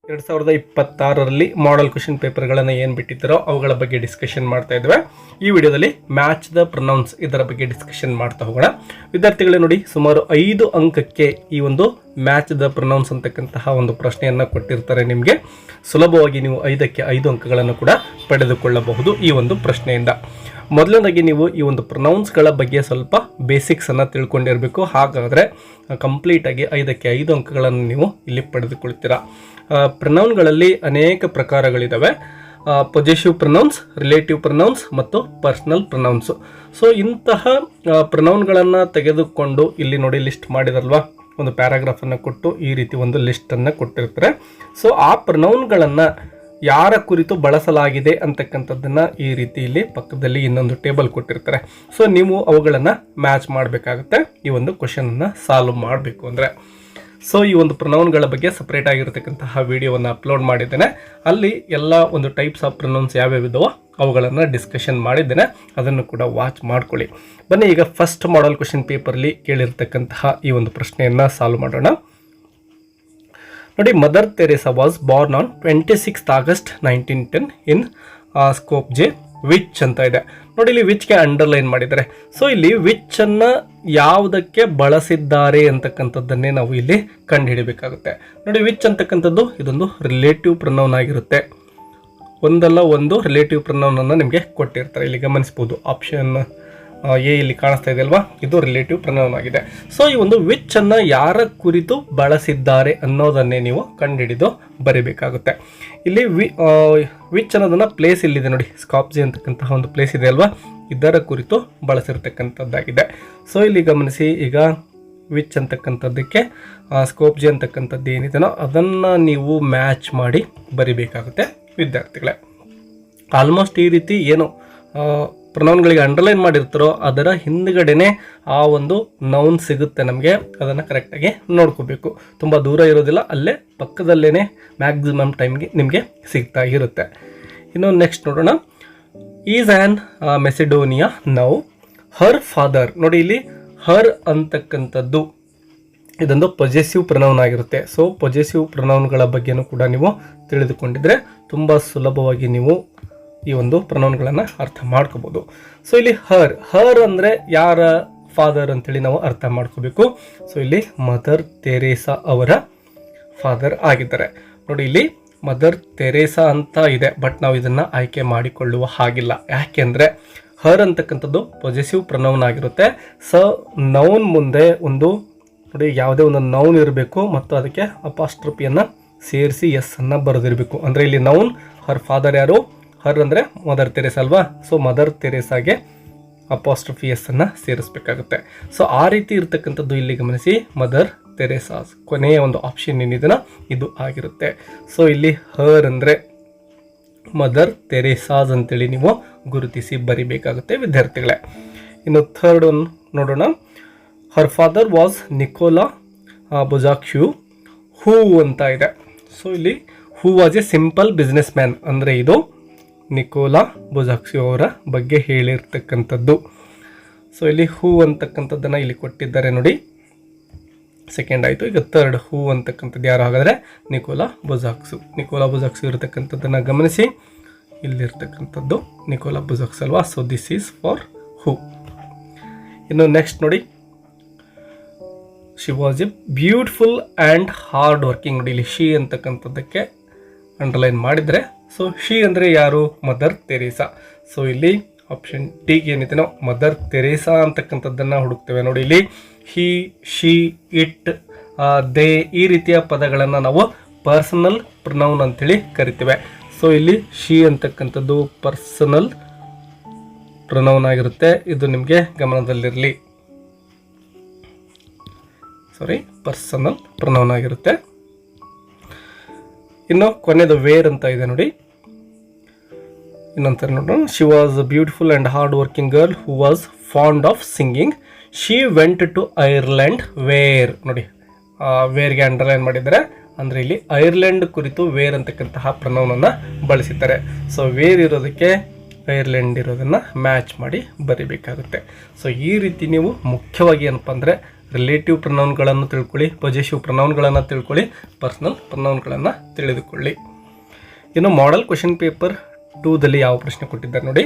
2026ರಲ್ಲಿ model question ಪೇಪರ್ಗಳನ್ನು ಏನು ಬಿಟ್ಟಿದ್ದಾರೋ ಅವುಗಳ ಬಗ್ಗೆ ಡಿಸ್ಕಷನ್ ಮಾಡ್ತಾ ಇದ್ದೇವೆ. ಈ ವಿಡಿಯೋದಲ್ಲಿ ಮ್ಯಾಚ್ ದ ಪ್ರೊನೌನ್ಸ್ ಇದರ ಬಗ್ಗೆ ಡಿಸ್ಕಷನ್ ಮಾಡ್ತಾ ಹೋಗೋಣ. ವಿದ್ಯಾರ್ಥಿಗಳೇ ನೋಡಿ, ಸುಮಾರು 5 ಅಂಕಕ್ಕೆ ಈ ಒಂದು ಮ್ಯಾಚ್ ದ ಪ್ರೊನೌನ್ಸ್ ಅಂತಕ್ಕಂತಹ ಒಂದು ಪ್ರಶ್ನೆಯನ್ನು ಕೊಟ್ಟಿರ್ತಾರೆ. ನಿಮಗೆ ಸುಲಭವಾಗಿ ನೀವು 5ಕ್ಕೆ 5 ಅಂಕಗಳನ್ನು ಕೂಡ ಪಡೆದುಕೊಳ್ಳಬಹುದು ಈ ಒಂದು ಪ್ರಶ್ನೆಯಿಂದ. ಮೊದಲನೇದಾಗಿ ನೀವು ಈ ಒಂದು ಪ್ರೊನೌನ್ಸ್ಗಳ ಬಗ್ಗೆ ಸ್ವಲ್ಪ ಬೇಸಿಕ್ಸನ್ನು ತಿಳ್ಕೊಂಡಿರಬೇಕು. ಹಾಗಾದರೆ ಕಂಪ್ಲೀಟಾಗಿ 5ಕ್ಕೆ 5 ಅಂಕಗಳನ್ನು ನೀವು ಇಲ್ಲಿ ಪಡೆದುಕೊಳ್ತೀರಾ. ಪ್ರೊನೌನ್ಗಳಲ್ಲಿ ಅನೇಕ ಪ್ರಕಾರಗಳಿದ್ದಾವೆ. ಪೊಸೆಸಿವ್ ಪ್ರೊನೌನ್ಸ್, ರಿಲೇಟಿವ್ ಪ್ರೊನೌನ್ಸ್ ಮತ್ತು ಪರ್ಸನಲ್ ಪ್ರೊನೌನ್ಸು. ಸೊ ಇಂತಹ ಪ್ರೊನೌನ್ಗಳನ್ನು ತೆಗೆದುಕೊಂಡು ಇಲ್ಲಿ ನೋಡಿ ಲಿಸ್ಟ್ ಮಾಡಿದಲ್ವಾ, ಒಂದು ಪ್ಯಾರಾಗ್ರಾಫನ್ನು ಕೊಟ್ಟು ಈ ರೀತಿ ಒಂದು ಲಿಸ್ಟನ್ನು ಕೊಟ್ಟಿರ್ತಾರೆ. ಸೊ ಆ ಪ್ರೊನೌನ್ಗಳನ್ನು ಯಾರ ಕುರಿತು ಬಳಸಲಾಗಿದೆ ಅಂತಕ್ಕಂಥದ್ದನ್ನು ಈ ರೀತಿ ಇಲ್ಲಿ ಪಕ್ಕದಲ್ಲಿ ಇನ್ನೊಂದು ಟೇಬಲ್ ಕೊಟ್ಟಿರ್ತಾರೆ. ಸೊ ನೀವು ಅವುಗಳನ್ನು ಮ್ಯಾಚ್ ಮಾಡಬೇಕಾಗುತ್ತೆ ಈ ಒಂದು ಕ್ವಶನನ್ನು ಸಾಲ್ವ್ ಮಾಡಬೇಕು ಅಂದರೆ. ಸೊ ಈ ಒಂದು ಪ್ರೊನೌನ್ಗಳ ಬಗ್ಗೆ ಸಪ್ರೇಟ್ ಆಗಿರತಕ್ಕಂತಹ ವಿಡಿಯೋವನ್ನು ಅಪ್ಲೋಡ್ ಮಾಡಿದ್ದೇನೆ. ಅಲ್ಲಿ ಎಲ್ಲ ಒಂದು ಟೈಪ್ಸ್ ಆಫ್ ಪ್ರೊನೌನ್ಸ್ ಯಾವ್ಯಾವಿದಾವೋ ಅವುಗಳನ್ನು ಡಿಸ್ಕಷನ್ ಮಾಡಿದ್ದೇನೆ, ಅದನ್ನು ಕೂಡ ವಾಚ್ ಮಾಡ್ಕೊಳ್ಳಿ. ಬನ್ನಿ ಈಗ ಫಸ್ಟ್ ಮಾಡೆಲ್ ಕ್ವೆಶ್ಚನ್ ಪೇಪರ್ಲಿ ಕೇಳಿರ್ತಕ್ಕಂತಹ ಈ ಒಂದು ಪ್ರಶ್ನೆಯನ್ನು ಸಾಲ್ವ್ ಮಾಡೋಣ. ನೋಡಿ, Mother Teresa was born on 26th August 1910 in Skopje. Which ಅಂತ ಇದೆ ನೋಡಿ, ಇಲ್ಲಿ ವಿಚ್ಗೆ ಅಂಡರ್ಲೈನ್ ಮಾಡಿದ್ದಾರೆ. ಸೊ ಇಲ್ಲಿ ವಿಚ್ ಅನ್ನ ಯಾವುದಕ್ಕೆ ಬಳಸಿದ್ದಾರೆ ಅಂತಕ್ಕಂಥದ್ದನ್ನೇ ನಾವು ಇಲ್ಲಿ ಕಂಡುಹಿಡಬೇಕಾಗುತ್ತೆ. ನೋಡಿ, ವಿಚ್ ಅಂತಕ್ಕಂಥದ್ದು ಇದೊಂದು ರಿಲೇಟಿವ್ ಪ್ರೊನೌನ್ ಆಗಿರುತ್ತೆ. ಒಂದಲ್ಲ ಒಂದು ರಿಲೇಟಿವ್ ಪ್ರೊನೌನ್ ಅನ್ನು ನಿಮಗೆ ಕೊಟ್ಟಿರ್ತಾರೆ. ಇಲ್ಲಿ ಗಮನಿಸಬಹುದು, ಆಪ್ಷನ್ ಎ ಇಲ್ಲಿ ಕಾಣಿಸ್ತಾ ಇದೆ ಅಲ್ವಾ, ಇದು ರಿಲೇಟಿವ್ ಪ್ರೊನೌನ್ ಆಗಿದೆ. ಸೊ ಈ ಒಂದು ವಿಚ್ ಅನ್ನ ಯಾರ ಕುರಿತು ಬಳಸಿದ್ದಾರೆ ಅನ್ನೋದನ್ನೇ ನೀವು ಕಂಡುಹಿಡಿದು ಬರೀಬೇಕಾಗುತ್ತೆ. ಇಲ್ಲಿ ವಿಚ್ ಅನ್ನೋದನ್ನ ಪ್ಲೇಸ್ ಇಲ್ಲಿದೆ ನೋಡಿ, ಸ್ಕಾಪ್ಜೆ ಅಂತಕ್ಕಂತಹ ಒಂದು ಪ್ಲೇಸ್ ಇದೆ ಅಲ್ವಾ, ಇದರ ಕುರಿತು ಬಳಸಿರ್ತಕ್ಕಂಥದ್ದಾಗಿದೆ. ಸೊ ಇಲ್ಲಿ ಗಮನಿಸಿ, ಈಗ ವಿಚ್ ಅಂತಕ್ಕಂಥದ್ದಕ್ಕೆ ಸ್ಕೋಪ್ಜೆ ಅಂತಕ್ಕಂಥದ್ದು ಏನಿದೆನೋ ಅದನ್ನು ನೀವು ಮ್ಯಾಚ್ ಮಾಡಿ ಬರಿಬೇಕಾಗುತ್ತೆ ವಿದ್ಯಾರ್ಥಿಗಳೇ. ಆಲ್ಮೋಸ್ಟ್ ಈ ರೀತಿ ಏನು ಪ್ರೊನೌನ್ಗಳಿಗೆ ಅಂಡರ್ಲೈನ್ ಮಾಡಿರ್ತಾರೋ ಅದರ ಹಿಂದ್ಗಡೆನೆ ಆ ಒಂದು ನೌನ್ ಸಿಗುತ್ತೆ ನಮಗೆ, ಅದನ್ನು ಕರೆಕ್ಟಾಗಿ ನೋಡ್ಕೋಬೇಕು. ತುಂಬ ದೂರ ಇರೋದಿಲ್ಲ, ಅಲ್ಲೇ ಪಕ್ಕದಲ್ಲೇ ಮ್ಯಾಕ್ಸಿಮಮ್ ಟೈಮ್ಗೆ ನಿಮಗೆ ಸಿಗ್ತಾ ಇರುತ್ತೆ. ಇನ್ನು ನೆಕ್ಸ್ಟ್ ನೋಡೋಣ. Is an Macedonia now Har father. ನೋಡಿ, ಇಲ್ಲಿ ಹರ್ ಅಂತಕ್ಕಂಥದ್ದು ಇದೊಂದು ಪೊಸೆಸಿವ್ ಪ್ರೊನೌನ್ ಆಗಿರುತ್ತೆ. ಸೊ ಪೊಸೆಸಿವ್ ಪ್ರೊನೌನ್ಗಳ ಬಗ್ಗೆನೂ ಕೂಡ ನೀವು ತಿಳಿದುಕೊಂಡಿದ್ರೆ ತುಂಬ ಸುಲಭವಾಗಿ ನೀವು ಈ ಒಂದು ಪ್ರೊನೌನ್ಗಳನ್ನು ಅರ್ಥ ಮಾಡ್ಕೋಬೋದು. ಸೊ ಇಲ್ಲಿ ಹರ್ ಅಂದರೆ ಯಾರ ಫಾದರ್ ಅಂತೇಳಿ ನಾವು ಅರ್ಥ ಮಾಡ್ಕೋಬೇಕು. ಸೊ ಇಲ್ಲಿ ಮದರ್ ತೆರೇಸಾ ಅವರ ಫಾದರ್ ಆಗಿದ್ದಾರೆ. ನೋಡಿ, ಇಲ್ಲಿ ಮದರ್ ತೆರೇಸಾ ಅಂತ ಇದೆ, ಬಟ್ ನಾವು ಇದನ್ನು ಆಯ್ಕೆ ಮಾಡಿಕೊಳ್ಳುವ ಹಾಗಿಲ್ಲ. ಯಾಕೆಂದರೆ ಹರ್ ಅಂತಕ್ಕಂಥದ್ದು ಪೊಸೆಸಿವ್ ಪ್ರೊನೌನ್ ಆಗಿರುತ್ತೆ. ಸೊ ನೌನ್ ಮುಂದೆ ಒಂದು ನೋಡಿ ಯಾವುದೇ ಒಂದು ನೌನ್ ಇರಬೇಕು ಮತ್ತು ಅದಕ್ಕೆ ಅಪಾಸ್ಟ್ರಫಿಯನ್ನು ಸೇರಿಸಿ ಎಸ್ ಅನ್ನು ಬರೆದಿರಬೇಕು. ಅಂದರೆ ಇಲ್ಲಿ ನೌನ್ ಹರ್ ಫಾದರ್ ಯಾರು, ಹರ್ ಅಂದರೆ ಮದರ್ ತೆರೇಸಾ ಅಲ್ವಾ. ಸೊ ಮದರ್ ತೆರೇಸಾಗೆ ಅಪಾಸ್ಟ್ರಫಿ ಎಸ್ ಅನ್ನು ಸೇರಿಸಬೇಕಾಗುತ್ತೆ. ಸೊ ಆ ರೀತಿ ಇರ್ತಕ್ಕಂಥದ್ದು ಇಲ್ಲಿ ಗಮನಿಸಿ, ಮದರ್ ತೆರೇಸಾಸ್ ಕೊನೆಯ ಒಂದು ಆಪ್ಷನ್ ಏನಿದೆನೋ ಇದು ಆಗಿರುತ್ತೆ. ಸೊ ಇಲ್ಲಿ ಹರ್ ಅಂದರೆ ಮದರ್ ತೆರೇಸಾಸ್ ಅಂತೇಳಿ ನೀವು ಗುರುತಿಸಿ ಬರಿಬೇಕಾಗುತ್ತೆ ವಿದ್ಯಾರ್ಥಿಗಳೇ. ಇನ್ನು ಥರ್ಡ್ ಒನ್ ನೋಡೋಣ. ಹರ್ ಫಾದರ್ ವಾಸ್ ನಿಕೋಲಾ ಬೊಜಾಕ್ಸ್ಯೂ ಹೂ ಅಂತ ಇದೆ. ಸೊ ಇಲ್ಲಿ who was A simple business man, ಅಂದರೆ ಇದು ನಿಕೋಲಾ ಬೊಜಾಕ್ಸ್ಯೂ ಅವರ ಬಗ್ಗೆ ಹೇಳಿರ್ತಕ್ಕಂಥದ್ದು. ಸೊ ಇಲ್ಲಿ ಹೂ ಅಂತಕ್ಕಂಥದ್ದನ್ನು ಇಲ್ಲಿ ಕೊಟ್ಟಿದ್ದಾರೆ ನೋಡಿ, ಸೆಕೆಂಡ್ ಆಯಿತು. ಈಗ ಥರ್ಡ್ ಹೂ ಅಂತಕ್ಕಂಥದ್ದು ಯಾರು ಹಾಗಾದರೆ ನಿಕೋಲಾ ಬೊಜಾಕ್ಸ್ಯೂ ಇರತಕ್ಕಂಥದ್ದನ್ನು ಗಮನಿಸಿ. ಇಲ್ಲಿರ್ತಕ್ಕಂಥದ್ದು ನಿಕೋಲಾ ಬೊಜಾಕ್ಸ್ ಅಲ್ವಾ. ಸೊ ದಿಸ್ ಈಸ್ ಫಾರ್ ಹೂ. ಇನ್ನು ನೆಕ್ಸ್ಟ್ ನೋಡಿ, she was A beautiful and hard working. ನೋಡಿ, ಇಲ್ಲಿ ಶಿ ಅಂತಕ್ಕಂಥದ್ದಕ್ಕೆ ಅಂಡರ್ಲೈನ್ ಮಾಡಿದರೆ, ಸೊ ಶಿ ಅಂದರೆ ಯಾರು, ಮದರ್ ತೆರೇಸಾ. ಸೊ ಇಲ್ಲಿ ಆಪ್ಷನ್ ಟಿಗೆ ಏನಿದೆ ನಾವು ಮದರ್ ತೆರೇಸಾ ಅಂತಕ್ಕಂಥದ್ದನ್ನು ಹುಡುಕ್ತೇವೆ. ನೋಡಿ, ಇಲ್ಲಿ ಹಿ, ಶಿ, ಇಟ್, ದೇ ಈ ರೀತಿಯ ಪದಗಳನ್ನು ನಾವು ಪರ್ಸನಲ್ ಪ್ರೊನೌನ್ ಅಂತೇಳಿ ಕರಿತೇವೆ. ಸೊ ಇಲ್ಲಿ ಶಿ ಅಂತಕ್ಕಂಥದ್ದು ಪರ್ಸನಲ್ ಪ್ರೊನೌನ್ ಆಗಿರುತ್ತೆ. ಇದು ನಿಮಗೆ ಗಮನದಲ್ಲಿರಲಿ. ಪರ್ಸನಲ್ ಪ್ರೊನೌನ್ ಆಗಿರುತ್ತೆ. ಇನ್ನು ಕೊನೆಯದು ವೇರ್ ಅಂತ ಇದೆ ನೋಡಿ, ಇನ್ನೊಂದ್ಸರಿ ನೋಡೋಣ. She was a beautiful and hard working girl who was fond of singing. She went to Ireland where. ನೋಡಿ, ವೇರ್ಗೆ ಅಂಡರ್ಲೈನ್ ಮಾಡಿದ್ದಾರೆ, ಅಂದರೆ ಇಲ್ಲಿ ಐರ್ಲೆಂಡ್ ಕುರಿತು ವೇರ್ ಅಂತಕ್ಕಂತಹ ಪ್ರೊನೌನನ್ನು ಬಳಸಿದ್ದಾರೆ. ಸೊ ವೇರ್ ಇರೋದಕ್ಕೆ ಐರ್ಲೆಂಡ್ ಇರೋದನ್ನು ಮ್ಯಾಚ್ ಮಾಡಿ ಬರಿಬೇಕಾಗುತ್ತೆ. ಸೊ ಈ ರೀತಿ ನೀವು ಮುಖ್ಯವಾಗಿ ಏನಪ್ಪ ಅಂದರೆ ರಿಲೇಟಿವ್ ಪ್ರನೌನ್ಗಳನ್ನು ತಿಳ್ಕೊಳ್ಳಿ, ಪೊಸೆಸಿವ್ ಪ್ರನೌನ್ಗಳನ್ನು ತಿಳ್ಕೊಳ್ಳಿ, ಪರ್ಸನಲ್ ಪ್ರನೌನ್ಗಳನ್ನು ತಿಳಿದುಕೊಳ್ಳಿ. ಇನ್ನು ಮಾಡೆಲ್ ಕ್ವೆಶನ್ ಪೇಪರ್ 2ದಲ್ಲಿ ಯಾವ ಪ್ರಶ್ನೆ ಕೊಟ್ಟಿದ್ದಾರೆ ನೋಡಿ.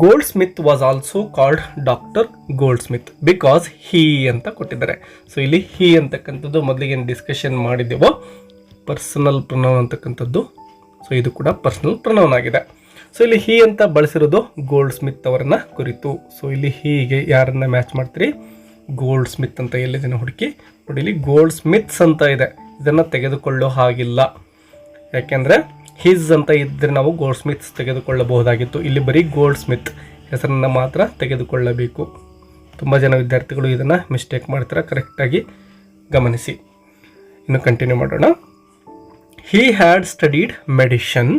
Gold Smith was also called doctor gold Smith because he ಅಂತ ಕೊಟ್ಟಿದ್ದಾರೆ. ಸೊ ಇಲ್ಲಿ ಹೀ ಅಂತಕ್ಕಂಥದ್ದು ಮೊದಲಿಗೆ ಡಿಸ್ಕಷನ್ ಮಾಡಿದ್ದೆವೋ ಪರ್ಸನಲ್ ಪ್ರನೌನ್ ಅಂತಕ್ಕಂಥದ್ದು. ಸೊ ಇದು ಕೂಡ ಪರ್ಸನಲ್ ಪ್ರನೌನ್ ಆಗಿದೆ. ಸೊ ಇಲ್ಲಿ ಹೀ ಅಂತ ಬಳಸಿರೋದು ಗೋಲ್ಡ್ ಸ್ಮಿತ್ ಅವರನ್ನ ಕುರಿತು. ಸೊ ಇಲ್ಲಿ ಹೀಗೆ ಯಾರನ್ನ ಮ್ಯಾಚ್ ಮಾಡ್ತೀರಿ? ಗೋಲ್ಡ್ ಸ್ಮಿತ್ ಅಂತ ಎಲ್ಲಿದೆ ಹುಡುಕಿ ನೋಡಿ. ಇಲ್ಲಿ ಗೋಲ್ಡ್ ಸ್ಮಿತ್ಸ್ ಅಂತ ಇದೆ, ಇದನ್ನು ತೆಗೆದುಕೊಳ್ಳೋ ಹಾಗಿಲ್ಲ. ಯಾಕೆಂದರೆ ಹಿಸ್ ಅಂತ ಇದ್ದರೆ ನಾವು ಗೋಲ್ಡ್ ಸ್ಮಿತ್ಸ್ ತೆಗೆದುಕೊಳ್ಳಬಹುದಾಗಿತ್ತು. ಇಲ್ಲಿ ಬರೀ ಗೋಲ್ಡ್ ಸ್ಮಿತ್ ಹೆಸರನ್ನು ಮಾತ್ರ ತೆಗೆದುಕೊಳ್ಳಬೇಕು. ತುಂಬ ಜನ ವಿದ್ಯಾರ್ಥಿಗಳು ಇದನ್ನು ಮಿಸ್ಟೇಕ್ ಮಾಡ್ತಾರೆ, ಕರೆಕ್ಟಾಗಿ ಗಮನಿಸಿ. ಇನ್ನು ಕಂಟಿನ್ಯೂ ಮಾಡೋಣ. He had studied medicine.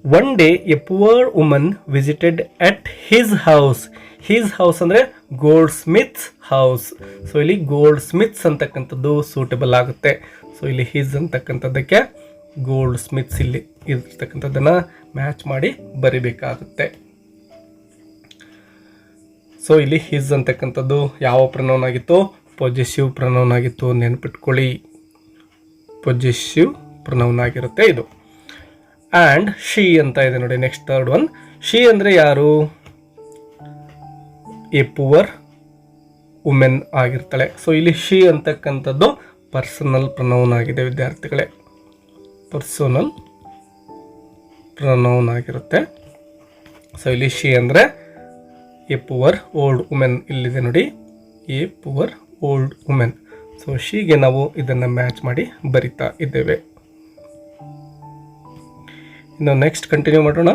One day A poor woman visited at his house. His house ಅಂದರೆ ಗೋಲ್ಡ್ ಸ್ಮಿತ್ಸ್ ಹೌಸ್. ಸೊ ಇಲ್ಲಿ ಗೋಲ್ಡ್ ಸ್ಮಿತ್ಸ್ ಅಂತಕ್ಕಂಥದ್ದು ಸೂಟಬಲ್ ಆಗುತ್ತೆ. ಸೊ ಇಲ್ಲಿ ಹಿಸ್ ಅಂತಕ್ಕಂಥದ್ದಕ್ಕೆ ಗೋಲ್ಡ್ ಸ್ಮಿತ್ಸ್ ಇಲ್ಲಿ ಇರ್ತಕ್ಕಂಥದ್ದನ್ನು ಮ್ಯಾಚ್ ಮಾಡಿ ಬರಿಬೇಕಾಗುತ್ತೆ. ಸೊ ಇಲ್ಲಿ ಹಿಸ್ ಅಂತಕ್ಕಂಥದ್ದು ಯಾವ ಪ್ರನೌನ್ ಆಗಿತ್ತು? ಪೊಸೆಸಿವ್ ಪ್ರನೌನ್ ಆಗಿತ್ತು. ನೆನಪಿಟ್ಕೊಳ್ಳಿ, ಪೊಸೆಸಿವ್ ಪ್ರನೌನ್ ಆಗಿರುತ್ತೆ ಇದು. ಆ್ಯಂಡ್ ಶಿ ಅಂತ ಇದೆ ನೋಡಿ. ನೆಕ್ಸ್ಟ್ ಥರ್ಡ್ ಒನ್, ಶಿ ಅಂದರೆ ಯಾರು? ಎ ಪುವರ್ ವುಮೆನ್ ಆಗಿರ್ತಾಳೆ. ಸೊ ಇಲ್ಲಿ ಶಿ ಅಂತಕ್ಕಂಥದ್ದು ಪರ್ಸನಲ್ ಪ್ರನೌನ್ ಆಗಿದೆ ವಿದ್ಯಾರ್ಥಿಗಳೇ, ಪರ್ಸನಲ್ ಪ್ರನೌನ್ ಆಗಿರುತ್ತೆ. ಸೊ ಇಲ್ಲಿ ಶಿ ಅಂದರೆ ಎ ಪುವರ್ ಓಲ್ಡ್ ವುಮೆನ್ ಇಲ್ಲಿದೆ ನೋಡಿ, a poor old women. So ಶಿಗೆ ನಾವು ಇದನ್ನು ಮ್ಯಾಚ್ ಮಾಡಿ ಬರಿತಾ ಇದ್ದೇವೆ. ಇನ್ನು ನೆಕ್ಸ್ಟ್ ಕಂಟಿನ್ಯೂ ಮಾಡೋಣ.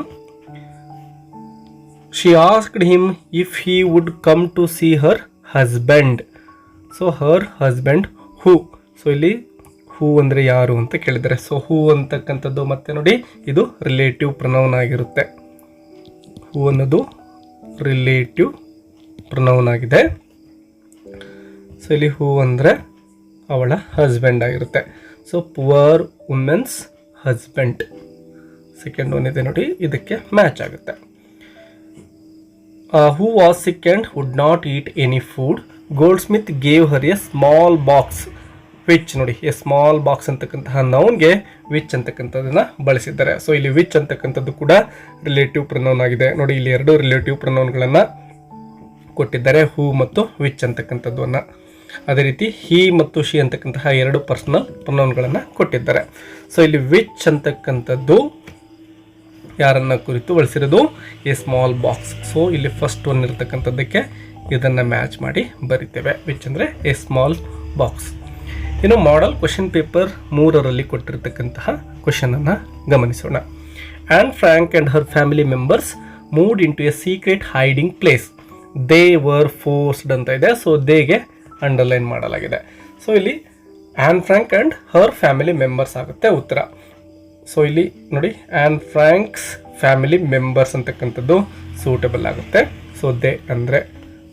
She asked him if he would come to see her husband. So her husband who. So ಇಲ್ಲಿ ಹೂ ಅಂದರೆ ಯಾರು ಅಂತ ಕೇಳಿದ್ದಾರೆ. ಸೊ ಹೂ ಅಂತಕ್ಕಂಥದ್ದು ಮತ್ತೆ ನೋಡಿ ಇದು ರಿಲೇಟಿವ್ ಪ್ರನೌನ್ ಆಗಿರುತ್ತೆ. ಹೂ ಅನ್ನೋದು ರಿಲೇಟಿವ್ ಪ್ರನೌನ್ ಆಗಿದೆ. ಸೊ ಇಲ್ಲಿ ಹೂ ಅಂದರೆ ಅವಳ ಹಸ್ಬೆಂಡ್ ಆಗಿರುತ್ತೆ. So poor women's husband second one ಇದೆ ನೋಡಿ, ಇದಕ್ಕೆ ಮ್ಯಾಚ್ ಆಗುತ್ತೆ. Who was sick and would not eat any food. Goldsmith gave her a small box which. ನೋಡಿ ಎ ಸ್ಮಾಲ್ ಬಾಕ್ಸ್ ಅಂತಕ್ಕಂತಹ ನೌನ್ಗೆ ವಿಚ್ ಅಂತಕ್ಕಂಥದ್ದನ್ನು ಬಳಸಿದ್ದಾರೆ. ಸೊ ಇಲ್ಲಿ ವಿಚ್ ಅಂತಕ್ಕಂಥದ್ದು ಕೂಡ ರಿಲೇಟಿವ್ ಪ್ರನೌನ್ ಆಗಿದೆ ನೋಡಿ. ಇಲ್ಲಿ ಎರಡು ರಿಲೇಟಿವ್ ಪ್ರನೌನ್ಗಳನ್ನು ಕೊಟ್ಟಿದ್ದಾರೆ, ಹೂ ಮತ್ತು ವಿಚ್ ಅಂತಕ್ಕಂಥದ್ದನ್ನು. ಅದೇ ರೀತಿ ಹಿ ಮತ್ತು ಶಿ ಅಂತಕ್ಕಂತಹ ಎರಡು ಪರ್ಸನಲ್ ಪ್ರನೌನ್ಗಳನ್ನು ಕೊಟ್ಟಿದ್ದಾರೆ. ಸೊ ಇಲ್ಲಿ ವಿಚ್ ಅಂತಕ್ಕಂಥದ್ದು ಯಾರನ್ನ ಕುರಿತು ಬಳಸಿರೋದು? A small box. ಸೊ ಇಲ್ಲಿ ಫಸ್ಟ್ ಒನ್ ಇರತಕ್ಕಂಥದ್ದಕ್ಕೆ ಇದನ್ನು ಮ್ಯಾಚ್ ಮಾಡಿ ಬರಿತೇವೆ, ವಿಚ್ ಅಂದರೆ ಎ ಸ್ಮಾಲ್ ಬಾಕ್ಸ್. ಇನ್ನು ಮಾಡೆಲ್ ಕ್ವೆಶನ್ ಪೇಪರ್ 3ರಲ್ಲಿ ಕೊಟ್ಟಿರತಕ್ಕಂತಹ ಕ್ವೆಶನನ್ನು ಗಮನಿಸೋಣ. Anne Frank and her family members moved into a secret hiding place. They were forced ಅಂತ ಇದೆ. ಸೊ ದೇಗೆ ಅಂಡರ್ಲೈನ್ ಮಾಡಲಾಗಿದೆ. ಸೊ ಇಲ್ಲಿ Anne Frank and her family members ಆಗುತ್ತೆ ಉತ್ತರ. ಸೊ ಇಲ್ಲಿ ನೋಡಿ ಆ್ಯನ್ ಫ್ರಾಂಕ್ಸ್ ಫ್ಯಾಮಿಲಿ ಮೆಂಬರ್ಸ್ ಅಂತಕ್ಕಂಥದ್ದು ಸೂಟಬಲ್ ಆಗುತ್ತೆ. ಸೊ ದೇ ಅಂದರೆ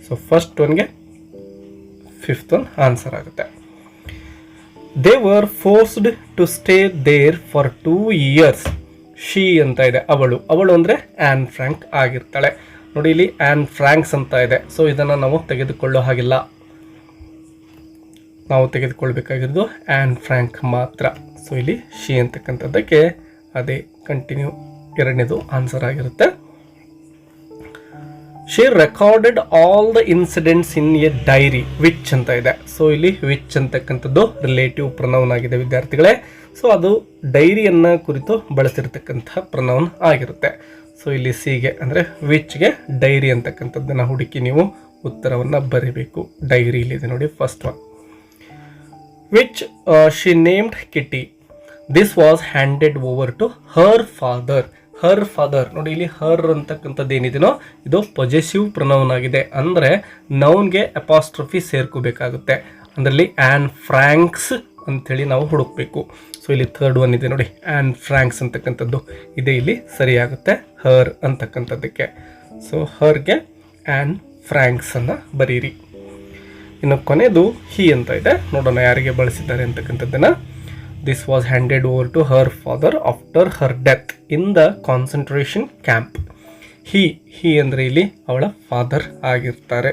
ಸೊ ಫಸ್ಟ್ ಒನ್ಗೆ ಫಿಫ್ತ್ ಒನ್ ಆನ್ಸರ್ ಆಗುತ್ತೆ. They were forced to stay there for 2 years. She ಅಂತ ಇದೆ, ಅವಳು ಅಂದರೆ ಆ್ಯನ್ ಫ್ರಾಂಕ್ ಆಗಿರ್ತಾಳೆ ನೋಡಿ. ಇಲ್ಲಿ ಆ್ಯನ್ ಫ್ರಾಂಕ್ಸ್ ಅಂತ ಇದೆ. ಸೊ ಇದನ್ನು ನಾವು ತೆಗೆದುಕೊಳ್ಳೋ ಹಾಗಿಲ್ಲ, ನಾವು ತೆಗೆದುಕೊಳ್ಬೇಕಾಗಿರೋದು ಆ್ಯನ್ ಫ್ರಾಂಕ್ ಮಾತ್ರ. ಸೊ ಇಲ್ಲಿ ಶಿ ಅಂತಕ್ಕಂಥದ್ದಕ್ಕೆ ಅದೇ ಕಂಟಿನ್ಯೂ ಎರಡನೇದು ಆನ್ಸರ್ ಆಗಿರುತ್ತೆ. She recorded all the incidents in a dairy which ಅಂತ ಇದೆ. ಸೊ ಇಲ್ಲಿ ವಿಚ್ ಅಂತಕ್ಕಂಥದ್ದು ರಿಲೇಟಿವ್ ಪ್ರನೌನ್ ಆಗಿದೆ ವಿದ್ಯಾರ್ಥಿಗಳೇ. ಸೊ ಅದು ಡೈರಿಯನ್ನು ಕುರಿತು ಬಳಸಿರ್ತಕ್ಕಂಥ ಪ್ರನೌನ್ ಆಗಿರುತ್ತೆ. ಸೊ ಇಲ್ಲಿ ಸಿಗೆ ಅಂದರೆ ವಿಚ್ಗೆ ಡೈರಿ ಅಂತಕ್ಕಂಥದ್ದನ್ನು ಹುಡುಕಿ ನೀವು ಉತ್ತರವನ್ನು ಬರೀಬೇಕು. ಡೈರಿ ಇಲ್ಲಿದೆ ನೋಡಿ first one. Which she named Kitty. This was handed over to her father. Her father ನೋಡಿ, ಇಲ್ಲಿ ಹರ್ ಅಂತಕ್ಕಂಥದ್ದು ಏನಿದೆನೋ ಇದು ಪೊಸೆಸಿವ್ ಪ್ರನೌನ್ ಆಗಿದೆ. ಅಂದರೆ ನೌನ್ಗೆ ಅಪಾಸ್ಟ್ರಫಿ ಸೇರ್ಕೋಬೇಕಾಗುತ್ತೆ. ಅದರಲ್ಲಿ ಆ್ಯನ್ ಫ್ರಾಂಕ್ಸ್ ಅಂಥೇಳಿ ನಾವು ಹುಡುಕಬೇಕು. ಸೊ ಇಲ್ಲಿ ಥರ್ಡ್ ಒನ್ ಇದೆ ನೋಡಿ, ಆ್ಯನ್ ಫ್ರಾಂಕ್ಸ್ ಅಂತಕ್ಕಂಥದ್ದು ಇದೆ, ಇಲ್ಲಿ ಸರಿಯಾಗುತ್ತೆ ಹರ್ ಅಂತಕ್ಕಂಥದ್ದಕ್ಕೆ. ಸೊ ಹರ್ಗೆ ಆ್ಯನ್ ಫ್ರಾಂಕ್ಸನ್ನು ಬರೀರಿ. ಇನ್ನು ಕೊನೆಯದು ಹಿ ಅಂತ ಇದೆ, ನೋಡೋಣ ಯಾರಿಗೆ ಬಳಸಿದ್ದಾರೆ ಅಂತಕ್ಕಂಥದ್ದನ್ನು. This was handed over to her father after her death in the concentration camp. He ಅಂದರೆ ಇಲ್ಲಿ ಅವಳ ಫಾದರ್ ಆಗಿರ್ತಾರೆ.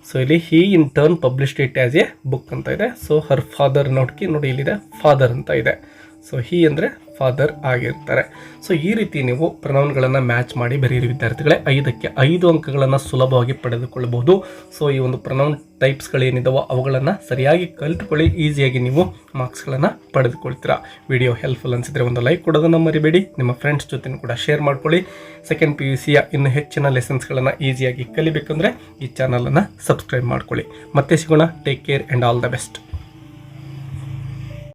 ಸೊ ಇಲ್ಲಿ he in turn published it as a book ಅಂತ ಇದೆ. ಸೊ ಹರ್ ಫಾದರ್ ನೋಡಿ ಇಲ್ಲಿದೆ ಫಾದರ್ ಅಂತ ಇದೆ. ಸೊ ಹಿ ಅಂದರೆ ಫಾದರ್ ಆಗಿರ್ತಾರೆ. ಸೊ ಈ ರೀತಿ ನೀವು ಪ್ರೊನೌನ್ಗಳನ್ನು ಮ್ಯಾಚ್ ಮಾಡಿ ಬರೀರಿ ವಿದ್ಯಾರ್ಥಿಗಳೇ. 5ಕ್ಕೆ 5 ಅಂಕಗಳನ್ನು ಸುಲಭವಾಗಿ ಪಡೆದುಕೊಳ್ಳಬಹುದು. ಸೊ ಈ ಒಂದು ಪ್ರೊನೌನ್ ಟೈಪ್ಸ್ಗಳೇನಿದಾವೋ ಅವುಗಳನ್ನು ಸರಿಯಾಗಿ ಕಲಿತುಕೊಳ್ಳಿ, ಈಸಿಯಾಗಿ ನೀವು ಮಾರ್ಕ್ಸ್ಗಳನ್ನು ಪಡೆದುಕೊಳ್ತೀರಾ. ವಿಡಿಯೋ ಹೆಲ್ಪ್ಫುಲ್ ಅನಿಸಿದರೆ ಒಂದು ಲೈಕ್ ಕೊಡೋದನ್ನು ಮರಿಬೇಡಿ. ನಿಮ್ಮ ಫ್ರೆಂಡ್ಸ್ ಜೊತೆ ಕೂಡ ಶೇರ್ ಮಾಡ್ಕೊಳ್ಳಿ. ಸೆಕೆಂಡ್ PUCಯ ಇನ್ನೂ ಹೆಚ್ಚಿನ ಲೆಸನ್ಸ್ಗಳನ್ನು ಈಸಿಯಾಗಿ ಕಲಿಬೇಕಂದ್ರೆ ಈ ಚಾನಲನ್ನು ಸಬ್ಸ್ಕ್ರೈಬ್ ಮಾಡ್ಕೊಳ್ಳಿ. ಮತ್ತೆ ಸಿಗೋಣ. Take care and all the best.